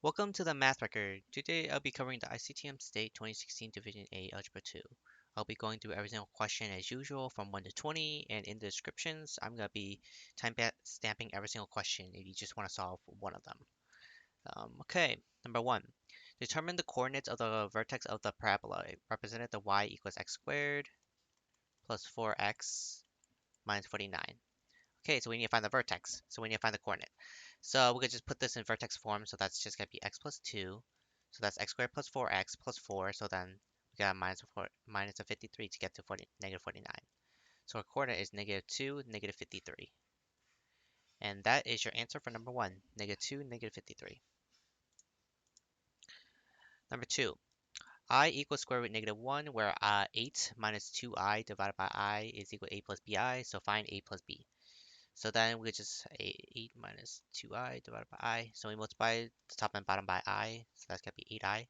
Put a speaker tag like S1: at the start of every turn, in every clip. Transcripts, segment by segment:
S1: Welcome to the Math Record. Today I'll be covering the ICTM State 2016 Division A Algebra 2. I'll be going through every single question as usual from 1 to 20, and in the descriptions I'm going to be stamping every single question if you just want to solve one of them. Okay, number 1. Determine the coordinates of the vertex of the parabola represented the y equals x squared plus 4x minus 49. Okay, so we need to find the vertex, so we need to find the coordinate. So we could just put this in vertex form, so that's just going to be x plus 2. So that's x squared plus 4x plus 4, so then we got minus a 53 to get to negative 49. So our coordinate is negative 2, negative 53. And that is your answer for number 1, negative 2, negative 53. Number 2, I equals square root negative 1, where 8 minus 2i divided by I is equal to a plus bi, so find a plus b. So then we could just 8 minus 2i divided by I. So we multiply the top and bottom by I. So that's going to be 8i.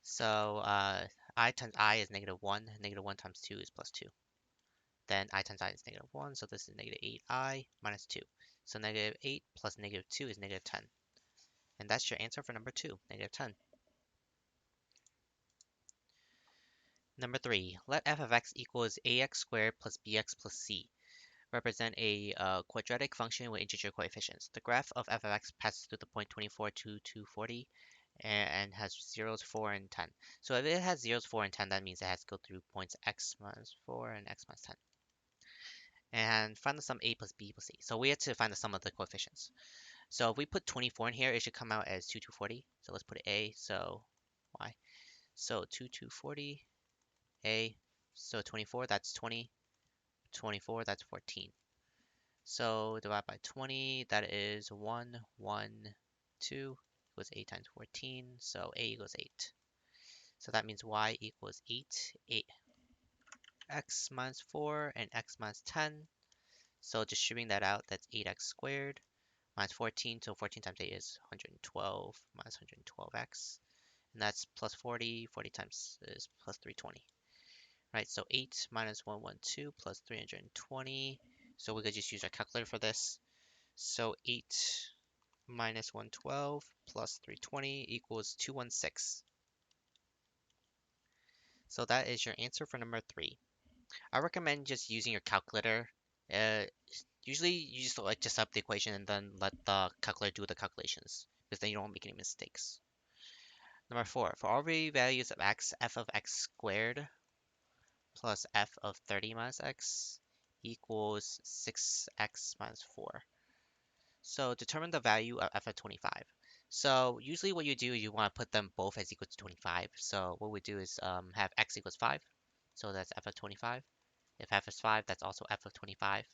S1: So I times I is negative 1. Negative 1 times 2 is plus 2. Then I times I is negative 1. So this is negative 8i minus 2. So negative 8 plus negative 2 is negative 10. And that's your answer for number 2, negative 10. Number 3, let f of x equals ax squared plus bx plus c. Represent a quadratic function with integer coefficients. The graph of f of x passes through the point 24 to 240 and has zeros 4 and 10. So if it has zeros 4 and 10, that means it has to go through points x minus 4 and x minus 10. And find the sum a plus b plus c. So we have to find the sum of the coefficients. So if we put 24 in here, it should come out as 240. So let's put a, so y. So 240, a, so 24, that's 20. 24, that's 14. So divide by 20, that is 1, 1, 2 equals 8 times 14. So a equals 8. So that means y equals 8, x minus 4, and x minus 10. So distributing that out, that's 8x squared minus 14. So 14 times 8 is 112 minus 112x. And that's plus 40. 40 times is plus 320. Right, so 8 minus 112 plus 320. So we could just use our calculator for this. So 8 minus 112 plus 320 equals 216. So that is your answer for number 3. I recommend just using your calculator. Uh, Usually you just like just up the equation and then let the calculator do the calculations because then you don't make any mistakes. Number 4, for all real values of x, f of x squared plus f of 30 minus x equals 6x minus 4. So determine the value of f of 25. So usually what you do is you want to put them both as equal to 25. So what we do is have x equals 5. So that's f of 25. If f is 5, that's also f of 25.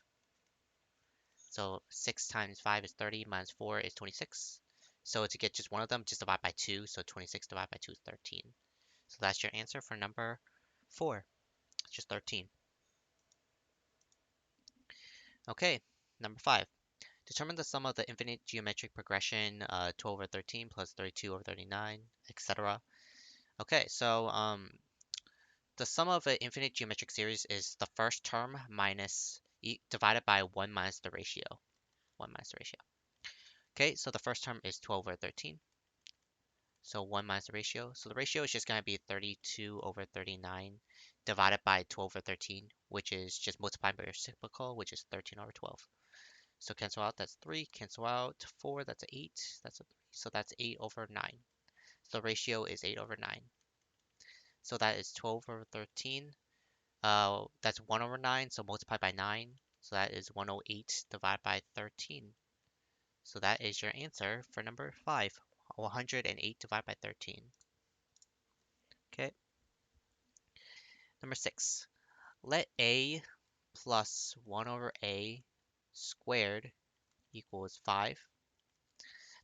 S1: So 6 times 5 is 30, minus 4 is 26. So to get just one of them, just divide by 2. So 26 divided by 2 is 13. So that's your answer for number 4. It's just 13. Okay, number 5. Determine the sum of the infinite geometric progression 12 over 13 plus 32 over 39, etc. Okay, so the sum of an infinite geometric series is the first term minus divided by 1 minus the ratio. 1 minus the ratio. Okay, so the first term is 12 over 13. So 1 minus the ratio. So the ratio is just going to be 32 over 39 divided by 12 over 13, which is just multiplied by reciprocal, which is 13 over 12. So cancel out, that's 3. Cancel out 4, that's 8. That's a 3. So that's 8 over 9. So the ratio is 8 over 9. So that is 12 over 13. That's 1 over 9, so multiply by 9. So that is 108 divided by 13. So that is your answer for number 5, 108 divided by 13. Okay. Number 6. Let a plus 1 over a squared equals 5.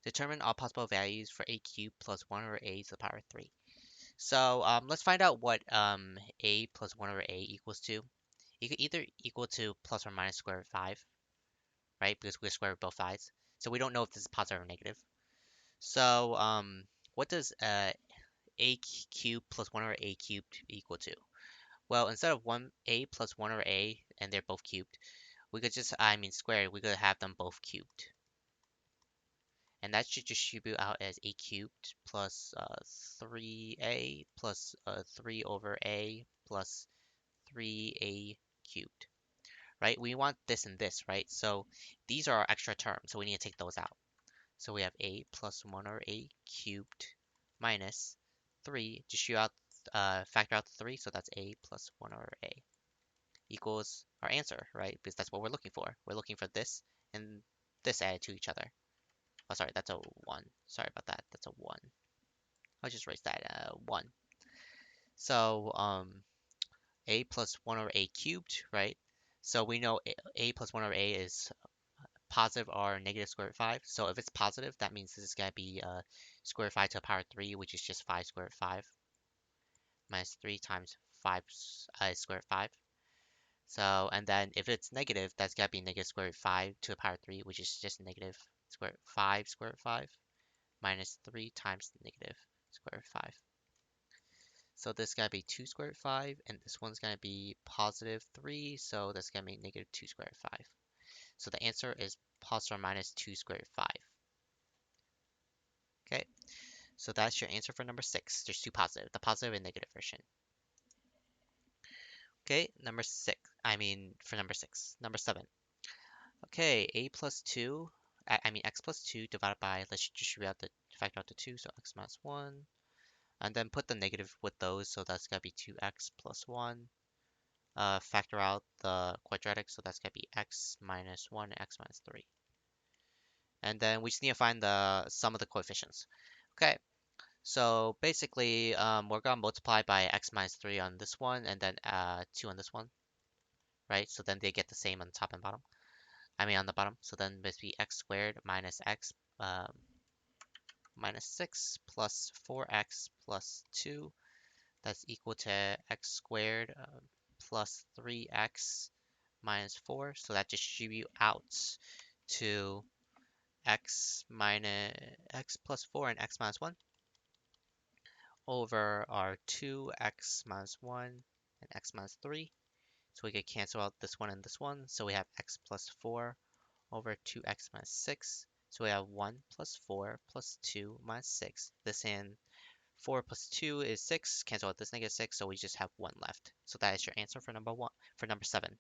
S1: Determine all possible values for a cubed plus 1 over a to the power 3. So let's find out what a plus 1 over a equals to. It could either equal to plus or minus square root of 5, right? Because we're square root both sides. So we don't know if this is positive or negative. So what does a cubed plus 1 over a cubed equal to? Well, instead of a plus 1 over a, and they're both cubed, we could just, squared, we could have them both cubed. and that should distribute out as a cubed plus 3a plus 3 over a plus 3a cubed, right? We want this and this, right? So these are our extra terms, so we need to take those out. So we have a plus 1 over a cubed minus 3, distribute out, factor out the 3, so that's a plus 1 over a equals our answer, right? Because that's what we're looking for. We're looking for this and this added to each other. Oh, sorry, that's a 1. Sorry about that. That's a 1. I'll just erase that, 1. So, a plus 1 over a cubed, right? So we know a plus 1 over a is positive or negative square root of 5. So if it's positive, that means this is going to be square root of 5 to the power 3, which is just 5 square root of 5 minus 3 times 5 square root of 5. So, and then if it's negative, that's got to be negative square root of 5 to the power 3, which is just negative square root of 5 square root of 5 minus 3 times negative square root of 5. So this got to be 2 square root of 5, and this one's going to be positive 3, so that's going to be negative 2 square root of 5. So the answer is plus or minus 2 square root of 5. Okay, so that's your answer for number 6. There's two positive, the positive and negative version. Okay, for number 6. Number 7. Okay, a plus 2, x plus 2 divided by, let's distribute out factor out the 2, so x minus 1. And then put the negative with those, so that's got to be 2x plus 1. Factor out the quadratic, so that's going to be x minus 1 and x minus 3. And then we just need to find the sum of the coefficients. Okay, so basically, we're going to multiply by x minus 3 on this one, and then 2 on this one, right? So then they get the same on the top and bottom. On the bottom. So then this be x squared minus x minus 6 plus 4x plus 2. That's equal to x squared plus 3x minus 4. So that distribute out to x plus 4 and x minus 1 over our 2x minus 1 and x minus 3. So we could cancel out this one and this one. So we have x plus 4 over 2x minus 6. So we have 1 plus 4 plus 2 minus 6. This and 4 plus 2 is 6. Cancel out this negative 6, so we just have 1 left. So that is your answer for number 7.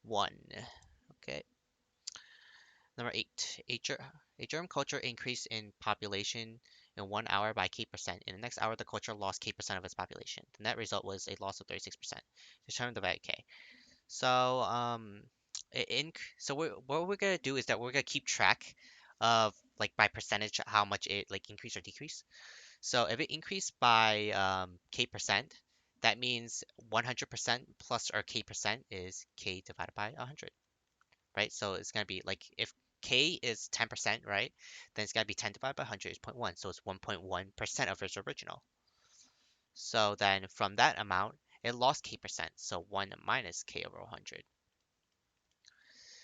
S1: 1. Okay. Number 8. A germ culture increased in population in 1 hour by K%. In the next hour, the culture lost K% of its population. The net result was a loss of 36%. Determine the value K. So, what we're gonna do is that we're gonna keep track of like by percentage how much it like increase or decrease. So if it increased by K%, that means 100% plus or K% is K divided by 100, right? So it's gonna be like if K is 10%, right? Then it's gonna be 10 divided by 100 is 0.1, so it's 1.1% of its original. So then from that amount, it lost K%, so 1 minus K over 100.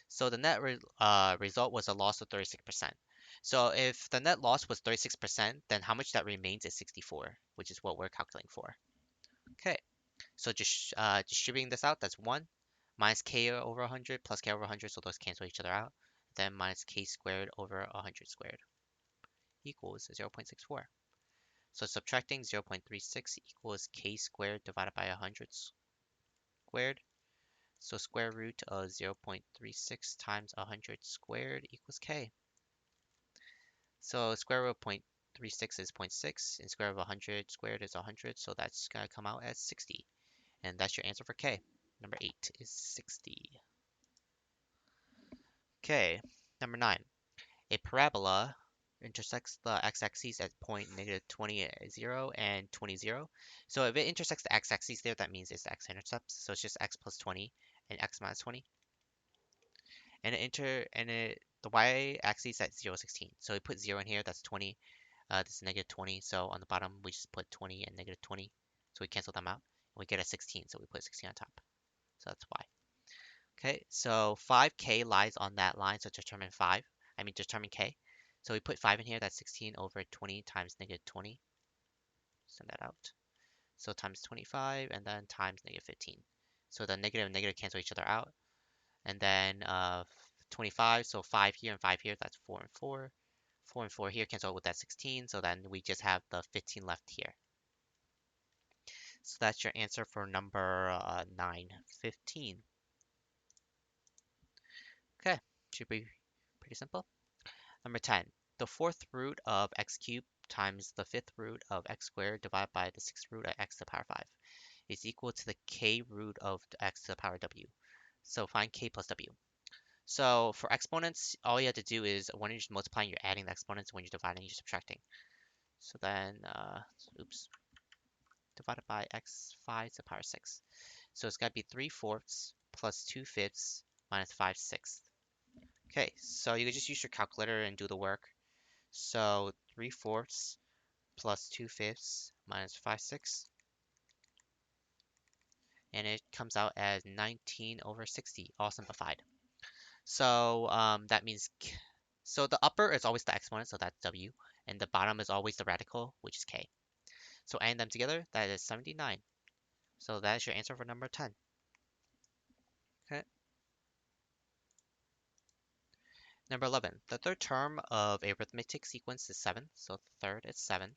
S1: So the result was a loss of 36%. So if the net loss was 36%, then how much that remains is 64, which is what we're calculating for. Okay, so just distributing this out, that's 1 minus k over 100 plus k over 100, so those cancel each other out. Then minus k squared over 100 squared equals 0.64. So subtracting 0.36 equals k squared divided by 100 squared. So square root of 0.36 times 100 squared equals k. So square root of 0.36 is 0.6, and square root of 100 squared is 100, so that's going to come out as 60. And that's your answer for k. Number 8 is 60. Okay, number 9. A parabola intersects the x-axis at point -20, 0, and 20, 0. So if it intersects the x-axis there, that means it's the x-intercepts. So it's just x plus 20 and x minus 20. And the y-axis at 0, 16. So we put 0 in here, that's 20. This is -20, so on the bottom we just put 20 and -20. So we cancel them out. And we get a 16, so we put 16 on top. So that's y. Okay, so 5k lies on that line, so determine k. So we put 5 in here, that's 16 over 20 times -20. Send that out. So times 25, and then times -15. So the negative and negative cancel each other out. And then 25, so 5 here and 5 here, that's 4 and 4. 4 and 4 here cancel out with that 16, so then we just have the 15 left here. So that's your answer for number 9, 15. Okay, should be pretty simple. Number 10, the fourth root of x cubed times the fifth root of x squared divided by the sixth root of x to the power 5 is equal to the k root of x to the power w. So find k plus w. So for exponents, all you have to do is when you're just multiplying, you're adding the exponents. When you're dividing, you're subtracting. So then, oops, divided by x5 to the power 6. So it's got to be 3/4 plus 2/5 minus 5/6. Okay, so you can just use your calculator and do the work. So 3/4 plus 2/5 minus 5/6, and it comes out as 19/60, all simplified. So that means, so the upper is always the exponent, so that's w, and the bottom is always the radical, which is k. So adding them together, that is 79. So that is your answer for number 10. Okay. Number 11, the third term of a arithmetic sequence is 7, so the third is 7.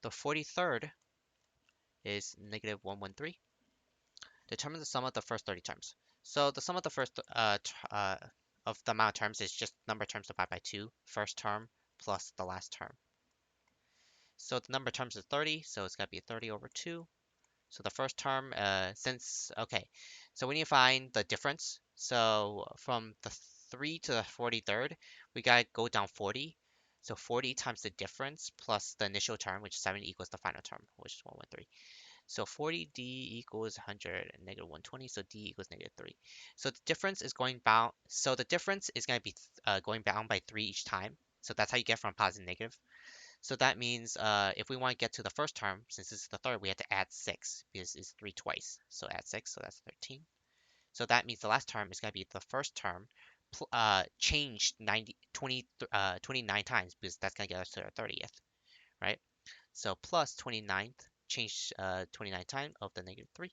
S1: The 43rd is negative 113. Determine the sum of the first 30 terms. So the sum of the first of the amount of terms is just number of terms divided by 2, first term plus the last term. So the number of terms is 30, so it's got to be 30 over 2. So the first term, okay, so we need to find the difference. So from the 3 to the 43rd, we got to go down 40. So 40 times the difference plus the initial term, which is 7, equals the final term, which is 113. So 40d equals 100 and negative 120, so d equals negative 3. So the difference is going bound. So the difference is going to be going bound by 3 each time. So that's how you get from positive to negative. So that means if we want to get to the first term, since this is the third, we have to add 6 because it's 3 twice. So add 6, so that's 13. So that means the last term is going to be the first term changed 29 times because that's going to get us to our 30th, right? So plus 29th, change 29 times of the negative 3.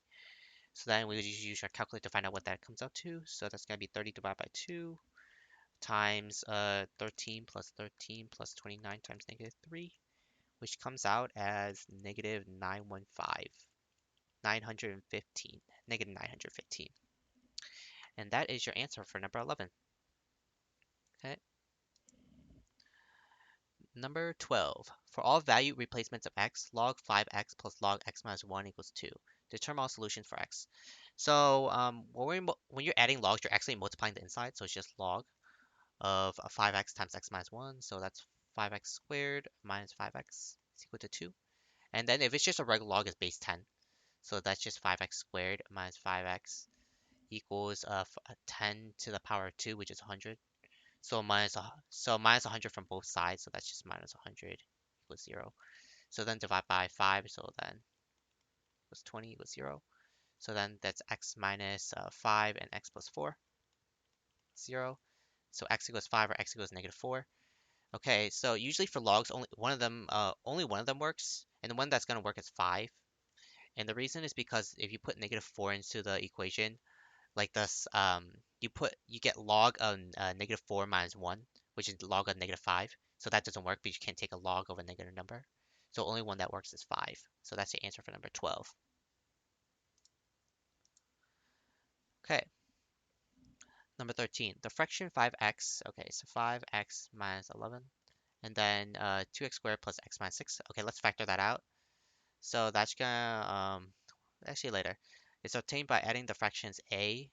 S1: So then we would just use our calculator to find out what that comes out to. So that's going to be 30 divided by 2 times 13 plus 29 times negative 3, which comes out as negative 915, 915, negative 915. And that is your answer for number 11. Okay. Number 12. For all value replacements of x, log 5x plus log x minus 1 equals 2. Determine all solutions for x. So when you're adding logs, you're actually multiplying the inside. So it's just log of 5x times x minus 1. So that's 5x squared minus 5x is equal to 2. And then if it's just a regular log, it's base 10. So that's just 5x squared minus 5x equals 10 to the power of 2, which is 100. So minus 100 from both sides, so that's just minus 100 equals 0. So then divide by 5, so then equals 20 equals 0. So then that's x minus 5 and x plus 4, 0. So x equals 5 or x equals negative 4. Okay, so usually for logs, only one of them works, and the one that's going to work is 5. And the reason is because if you put negative 4 into the equation, like this, you get log of negative 4 minus 1, which is log of negative 5. So that doesn't work because you can't take a log of a negative number. So only one that works is 5. So that's the answer for number 12. Okay, number 13. The fraction 5x, okay, so 5x minus 11, and then 2x squared plus x minus 6. Okay, let's factor that out. So that's gonna, actually later. It's obtained by adding the fractions a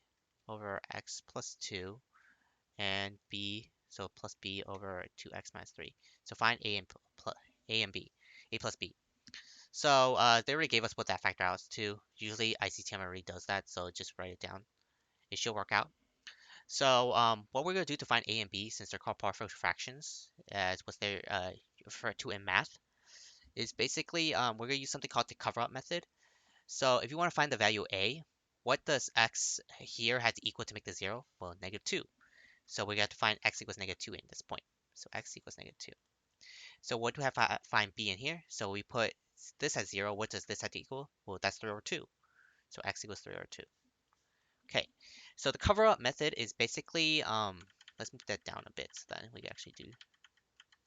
S1: over x plus 2 and b, so plus b over 2x minus 3. So find a and b, a plus b. So they already gave us what that factor out to. Usually ICTM already does that, so just write it down. It should work out. So what we're going to do to find a and b, since they're called partial fractions, as what they're referred to in math, is basically we're going to use something called the cover-up method. So if you want to find the value a, what does x here have to equal to make the 0? Well, negative 2. So we got to find x equals negative 2 in this point. So x equals negative 2. So what do we have to find b in here? So we put this as 0. What does this have to equal? Well, that's 3 over 2. So x equals 3 over 2. Okay, so the cover-up method is basically, let's move that down a bit so then we can actually do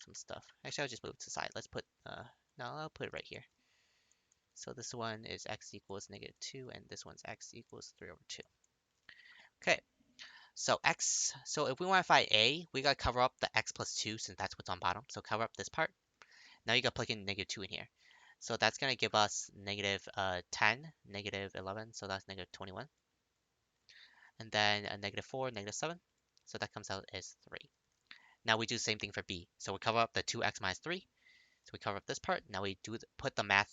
S1: some stuff. Actually, I'll just move it to the side. Let's put, no, I'll put it right here. So this one is x equals -2, and this one's x equals 3/2. Okay, so if we want to find a, we gotta cover up the x plus 2 since that's what's on bottom. So cover up this part. Now you gotta plug in -2 in here. So that's gonna give us -10, -11, so that's -21. And then a -4, -7. So that comes out as 3. Now we do the same thing for b. So we cover up the 2x minus 3. So we cover up this part. Now we do put the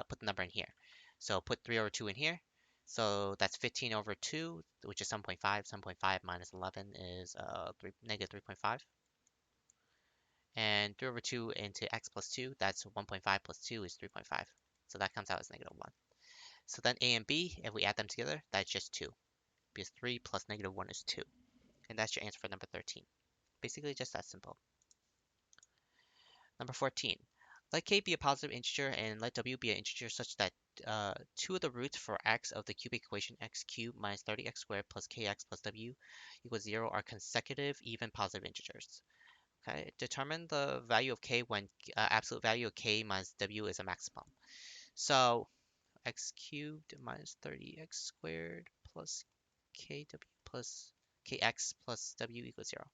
S1: put the number in here. So put 3/2 in here. So that's 15/2, which is 7.5. 7.5 minus 11 is -3.5. And 3/2 into x plus 2, that's 1.5 plus 2 is 3.5. So that comes out as -1. So then a and b, if we add them together, that's just 2. Because 3 plus -1 is 2. And that's your answer for number 13. Basically just that simple. Number 14. Let k be a positive integer and let w be an integer such that two of the roots for x of the cubic equation x cubed minus 30x squared plus kx plus w equals 0 are consecutive even positive integers. Okay, determine the value of k when absolute value of k minus w is a maximum. So x cubed minus 30x squared plus kw plus kx plus w equals 0.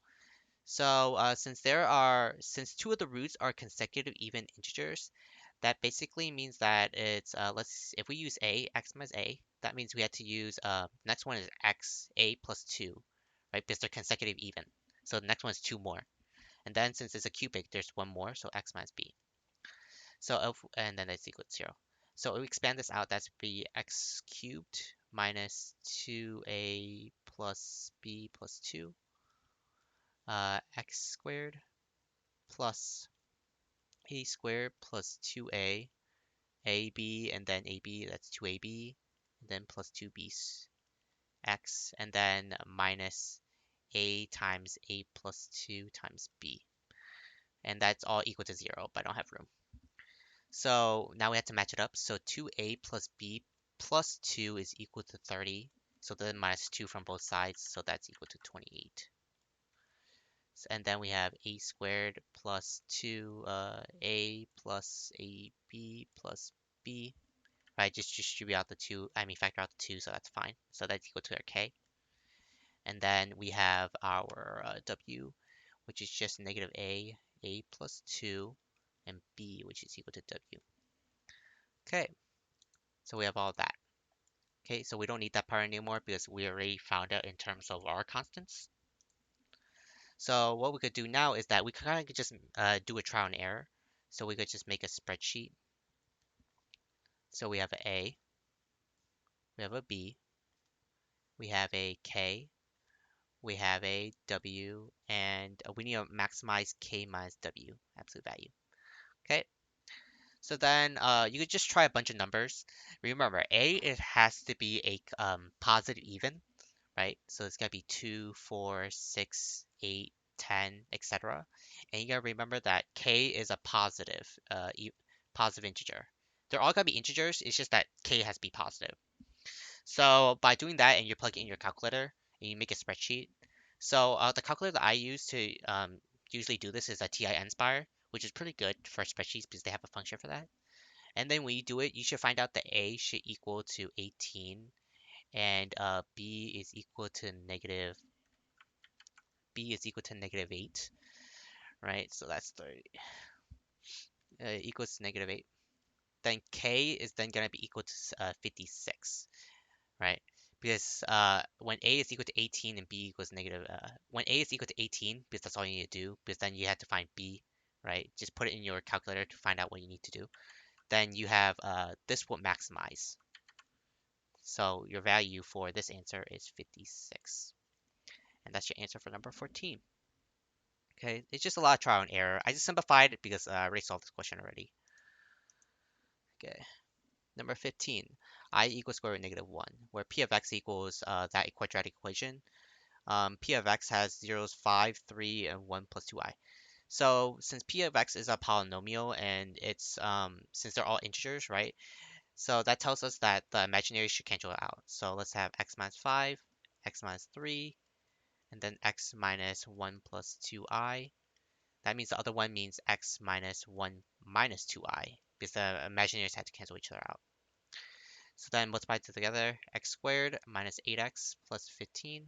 S1: So since two of the roots are consecutive even integers, that basically means that it's if we use x minus a, that means we have to use next one is x a plus 2, right? Because they're consecutive even. So the next one is 2 more. And then since it's a cubic, there's one more, so x minus b. And then it's equal to 0. So if we expand this out, that's be x cubed minus 2a plus b plus 2, x squared plus a squared plus 2a, ab, and then ab, that's 2ab, and then plus 2b x, and then minus a times a plus 2 times b. And that's all equal to 0, but I don't have room. So now we have to match it up. So 2a plus b plus 2 is equal to 30. So then minus 2 from both sides, so that's equal to 28. And then we have a squared plus 2a plus ab plus b. Right, just distribute out the 2, factor out the 2, so that's fine. So that's equal to our k. And then we have our w, which is just -a plus 2, and b, which is equal to w. Okay, so we have all that. Okay, so we don't need that part anymore because we already found out in terms of our constants. So what we could do now is that we kind of just do a trial and error. So we could just make a spreadsheet. So we have an A, we have a B, we have a K, we have a W, and we need to maximize K minus W, absolute value. Okay, so then you could just try a bunch of numbers. Remember, A, it has to be a positive even, right? So it's gonna be 2, 4, 6, 8, 10, etc. And you gotta remember that k is a positive integer. They're all gonna be integers. It's just that k has to be positive. So by doing that, and you plug it in your calculator, and you make a spreadsheet. So the calculator that I use to usually do this is a TI Nspire, which is pretty good for spreadsheets because they have a function for that. And then when you do it, you should find out that a should equal to 18 and b is equal to -8, right? So that's 30 equals to -8. Then k is then gonna be equal to 56, right? Because when a is equal to 18 and b equals when a is equal to 18, because that's all you need to do, because then you have to find b, right? Just put it in your calculator to find out what you need to do. Then you have this will maximize. So your value for this answer is 56. And that's your answer for number 14. Okay, it's just a lot of trial and error. I just simplified it because I already solved this question already. Okay, number 15, I equals square root -1, where p of x equals that quadratic equation. P of x has zeros 5, 3, and 1 plus 2i. So since p of x is a polynomial and it's since they're all integers, right? So that tells us that the imaginary should cancel out. So let's have x minus 5, x minus 3, and then x minus 1 plus 2i. That means the other one means x minus 1 minus 2i, because the imaginaries had to cancel each other out. So then multiply together, x squared minus 8x plus 15.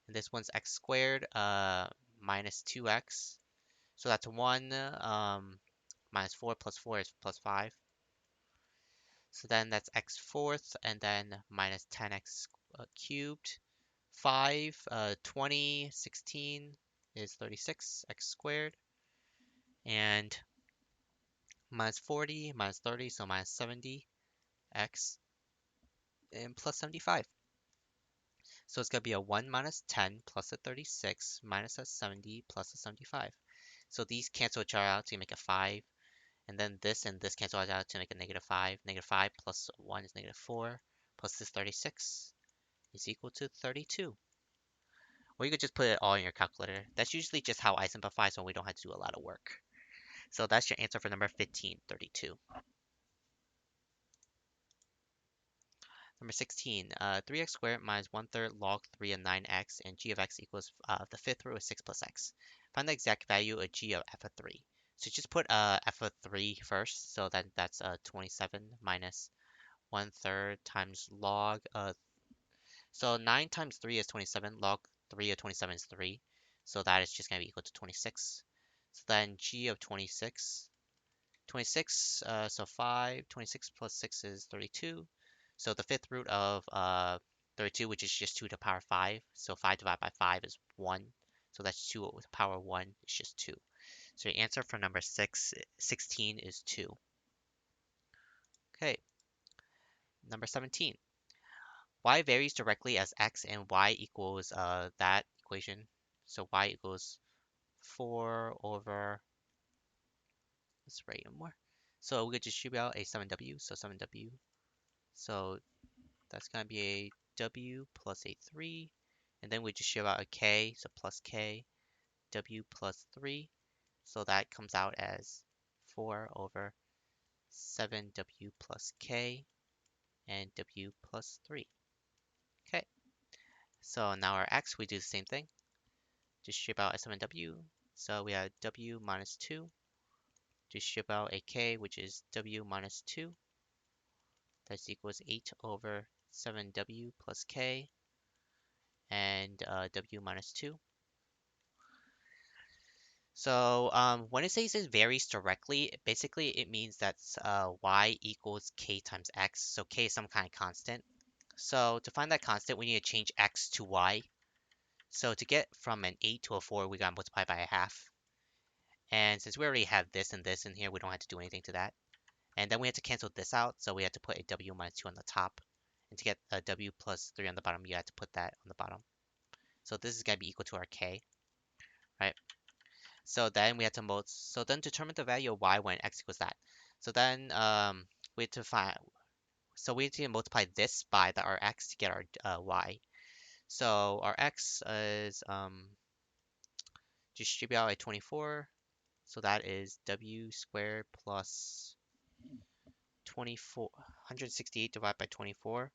S1: And this one's x squared minus 2x. So that's 1 minus 4 plus 4 is plus 5. So then that's x fourth, and then minus 10x cubed. 5, 20, 16 is 36, x squared. And minus 40, minus 30, so minus 70, x, and plus 75. So it's going to be a 1 minus 10 plus a 36 minus a 70 plus a 75. So these cancel each other out to make a 5. And then this and this cancel out to make a negative 5. Negative 5 plus 1 is negative 4. Plus this 36 is equal to 32. Or you could just put it all in your calculator. That's usually just how I simplify, so we don't have to do a lot of work. So that's your answer for number 15, 32. Number 16, 3x squared minus 1/3 log 3 of 9x, and g of x equals the fifth root of 6 plus x. Find the exact value of g of f of 3. So just put f of 3 first, so that's 27 minus 1/3 times log. So 9 times 3 is 27, log 3 of 27 is 3. So that is just going to be equal to 26. So then g of 26, 26, so 5, 26 plus 6 is 32. So the fifth root of 32, which is just 2 to the power 5. So 5 divided by 5 is 1. So that's 2 to the power 1 is just 2. So your answer for number 16 is 2. Okay, number 17. Y varies directly as x and y equals that equation. So y equals 4 over, let's write it more. So we could distribute out a 7w, so 7w. So that's going to be a w plus a 3. And then we just shove out a k, so plus k, w plus 3. So that comes out as 4 over 7w plus k and w plus 3. Okay, so now our x, we do the same thing. Just strip out a 7w. So we have w minus 2. Just strip out a k, which is w minus 2. That equals 8 over 7w plus k and w minus 2. So when it says it varies directly, basically it means that y equals k times x. So k is some kind of constant. So to find that constant, we need to change x to y. So to get from an 8 to a 4, we got to multiply by a half. And since we already have this and this in here, we don't have to do anything to that. And then we have to cancel this out, so we have to put a w minus 2 on the top. And to get a w plus 3 on the bottom, you have to put that on the bottom. So this is going to be equal to our k, right? So then we have to so then determine the value of y when x equals that. So then we have to find, so we have to multiply this by our x to get our y. So our x is distribute out a 24. So that is w squared plus 24, 168 divided by 24.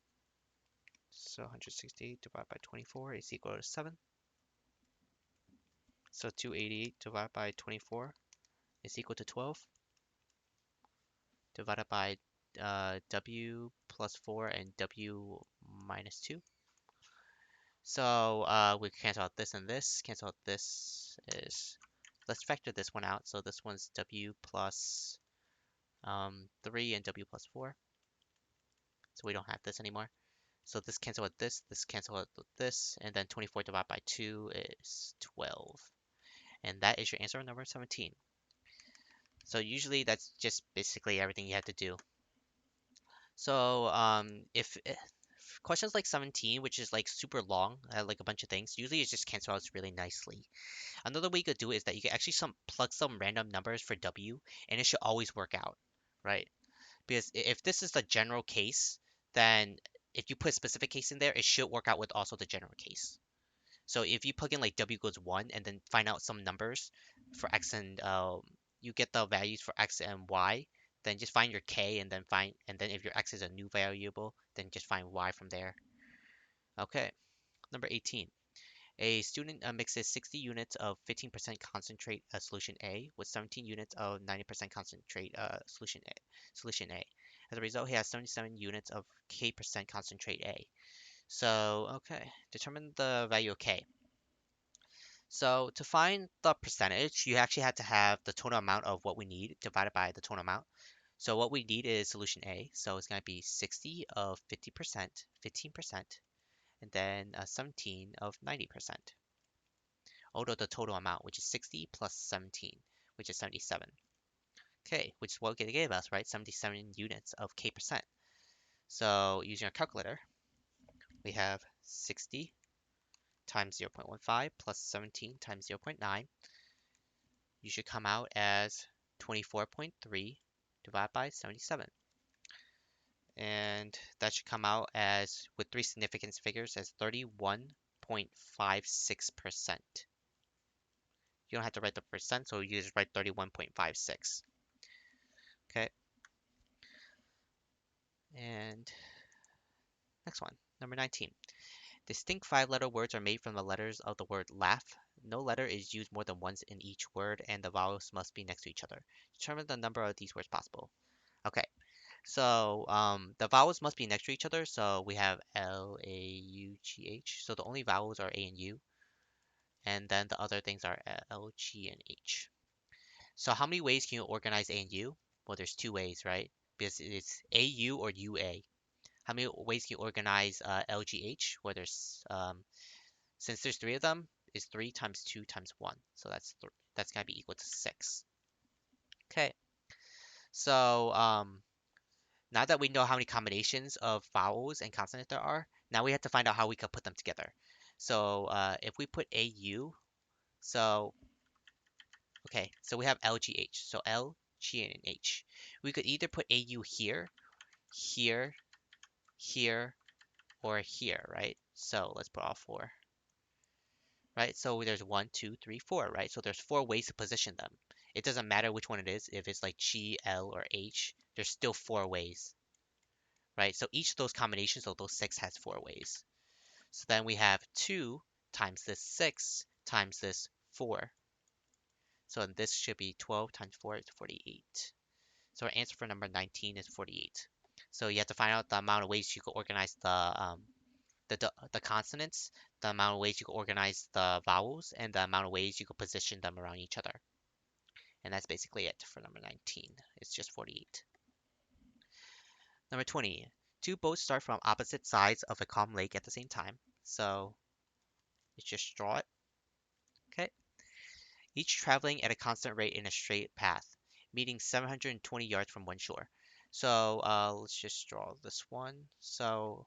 S1: So 168 divided by 24 is equal to 7. So 288 divided by 24 is equal to 12. Divided by w plus 4 and w minus 2. So we cancel out this and this. Cancel out this is, let's factor this one out. So this one's w plus 3 and w plus 4. So we don't have this anymore. So this cancel with this cancel with this, and then 24 divided by 2 is 12. And that is your answer on number 17. So usually that's just basically everything you have to do. So if questions like 17, which is like super long, like a bunch of things, usually it just cancels out really nicely. Another way you could do it is that you can actually plug some random numbers for w, and it should always work out, right? Because if this is the general case, then if you put a specific case in there, it should work out with also the general case. So if you plug in like w equals 1 and then find out some numbers for x and you get the values for x and y, then just find your k and then if your x is a new variable, then just find y from there. Okay, number 18. A student mixes 60 units of 15% concentrate solution A with 17 units of 90% concentrate solution A. As a result, he has 77 units of K% concentrate A. So, okay, determine the value of K. So to find the percentage, you actually had to have the total amount of what we need divided by the total amount. So what we need is solution A. So it's going to be 60 of 50%, 15%, and then 17 of 90%. Although the total amount, which is 60 plus 17, which is 77. Okay, which is what it gave us, right? 77 units of K%. So using our calculator, we have 60 times 0.15 plus 17 times 0.9. You should come out as 24.3 divided by 77. And that should come out as, with three significance figures, as 31.56%. You don't have to write the percent, so you just write 31.56. Okay. And next one, number 19. Distinct five-letter words are made from the letters of the word laugh. No letter is used more than once in each word, and the vowels must be next to each other. Determine the number of these words possible. Okay, so the vowels must be next to each other. So we have L, A, U, G, H. So the only vowels are A and U, and then the other things are L, G, and H. So how many ways can you organize A and U? Well, there's two ways, right? Because it's AU or UA. How many ways can you organize LGH? Well, since there's three of them, is 3 times 2 times 1. So that's going to be equal to 6. Okay, so now that we know how many combinations of vowels and consonants there are, now we have to find out how we could put them together. So if we put AU, so, okay, so we have LGH. So L, G, and H. We could either put AU here, here, here, or here, right? So let's put all four. Right? So there's 1, 2, 3, 4, right? So there's four ways to position them. It doesn't matter which one it is, if it's like G, L, or H, there's still four ways, right? So each of those combinations of those six has four ways. So then we have 2 times this 6 times this 4. So this should be 12 times 4 is 48. So our answer for number 19 is 48. So you have to find out the amount of ways you can organize the consonants, the amount of ways you can organize the vowels, and the amount of ways you can position them around each other. And that's basically it for number 19. It's just 48. Number 20. Two boats start from opposite sides of a calm lake at the same time. So let's just draw it. Okay. Each traveling at a constant rate in a straight path, meeting 720 yards from one shore. So let's just draw this one. So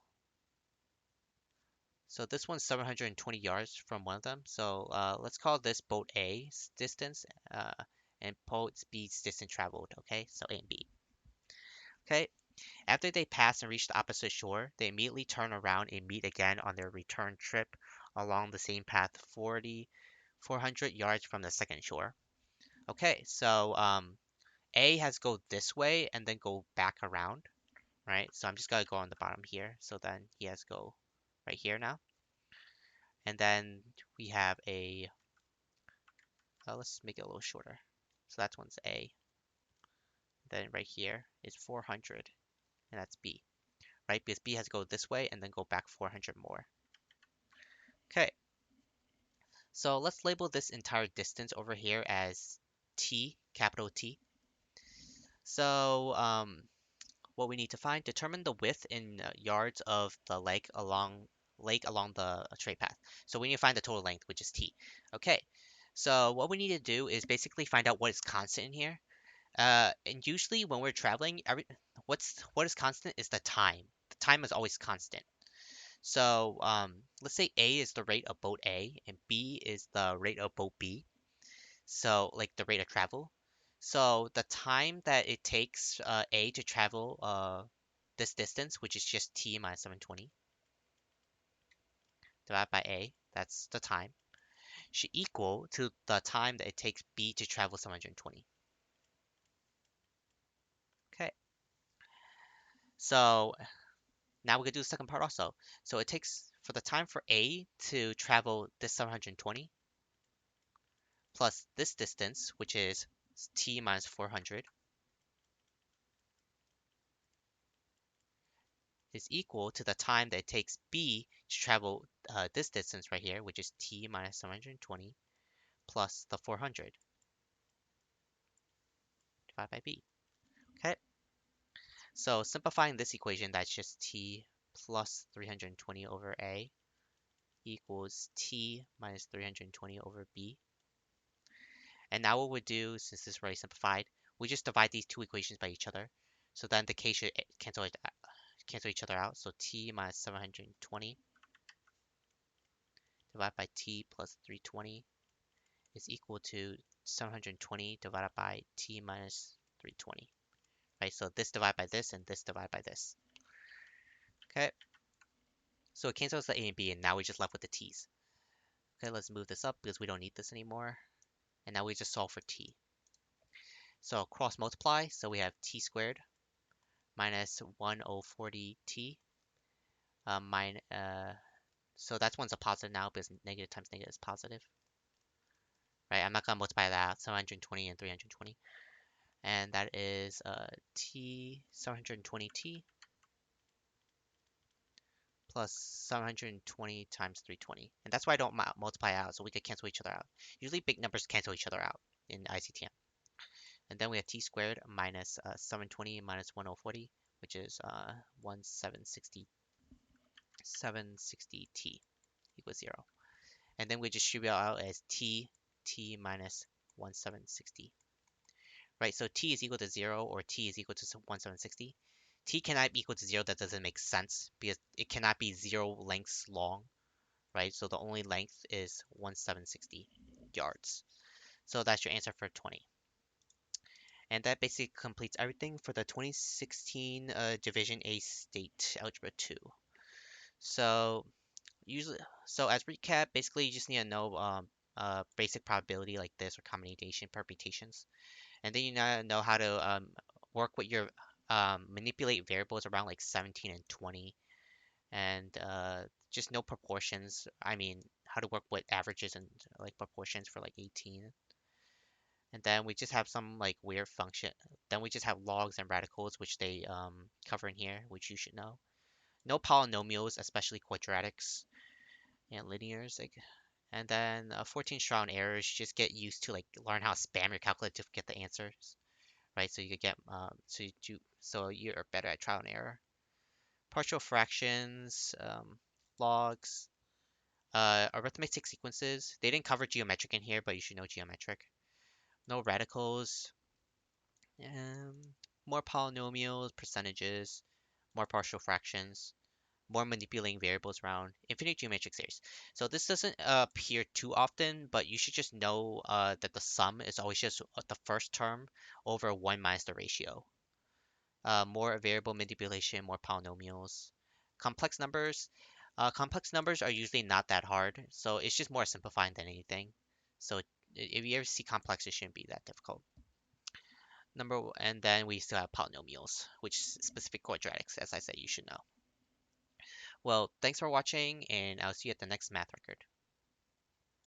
S1: this one's 720 yards from one of them. So let's call this boat A's distance and boat B's distance traveled. Okay, so A and B. Okay, after they pass and reach the opposite shore, they immediately turn around and meet again on their return trip along the same path 400 yards from the second shore. Okay, so A has to go this way and then go back around, right? So I'm just gonna go on the bottom here. So then he has to go right here now. And then we have let's make it a little shorter. So that one's A. Then right here is 400, and that's B, right? Because B has to go this way and then go back 400 more. Okay, so let's label this entire distance over here as T, capital T. So what we need to find, determine the width in yards of the lake along the straight path. So we need to find the total length, which is T. Okay, so what we need to do is basically find out what is constant in here. And usually when we're traveling, what is constant is the time. The time is always constant. So let's say A is the rate of boat A and B is the rate of boat B. So like the rate of travel. So the time that it takes A to travel this distance, which is just T minus 720, divided by A, that's the time, should equal to the time that it takes B to travel 720. Okay, so now we could do the second part also. So it takes for the time for A to travel this 720 plus this distance, which is t minus 400, is equal to the time that it takes B to travel this distance right here, which is t minus 720 plus the 400 divided by B. Okay, so simplifying this equation, that's just t plus 320 over A equals t minus 320 over B. And now what we do, since this is already simplified, we just divide these two equations by each other. So then the k should cancel each other out. So t minus 720 divided by t plus 320 is equal to 720 divided by t minus 320. Right, so this divided by this and this divided by this. Okay, so it cancels the a and b, and now we're just left with the t's. Okay, let's move this up because we don't need this anymore. And now we just solve for t. So cross multiply, so we have t squared minus 1040t. So that's one's a positive now because negative times negative is positive. Right, I'm not going to multiply that out, 720 and 320. And that is t 720t plus 720 times 320. And that's why I don't multiply out, so we could cancel each other out. Usually big numbers cancel each other out in ICTM. And then we have t squared minus 720 minus 1040, which is 760t equals 0. And then we distribute out as t minus 1760. Right, so t is equal to 0 or t is equal to 1760. T cannot be equal to 0, that doesn't make sense because it cannot be 0 lengths long, right? So the only length is 1760 yards. So that's your answer for 20. And that basically completes everything for the 2016 Division A State Algebra 2. So as recap, basically you just need to know basic probability like this or combination permutations. And then you know how to work with your manipulate variables around like 17 and 20, and just know proportions. I mean, how to work with averages and like proportions for like 18. And then we just have some like weird function. Then we just have logs and radicals, which they cover in here, which you should know. No polynomials, especially quadratics and linears. Like, and then 14 trial and errors. Just get used to like learn how to spam your calculator to get the answers. Right? So you could get so you're better at trial and error. Partial fractions, logs, arithmetic sequences. They didn't cover geometric in here, but you should know geometric. No radicals, more polynomials, percentages, more partial fractions, more manipulating variables around infinite geometric series. So this doesn't appear too often, but you should just know that the sum is always just the first term over 1 minus the ratio. More variable manipulation, more polynomials. Complex numbers. Complex numbers are usually not that hard, so it's just more simplifying than anything. So if you ever see complex, it shouldn't be that difficult. And then we still have polynomials, which is specific quadratics, as I said, you should know. Well, thanks for watching, and I'll see you at the next math record.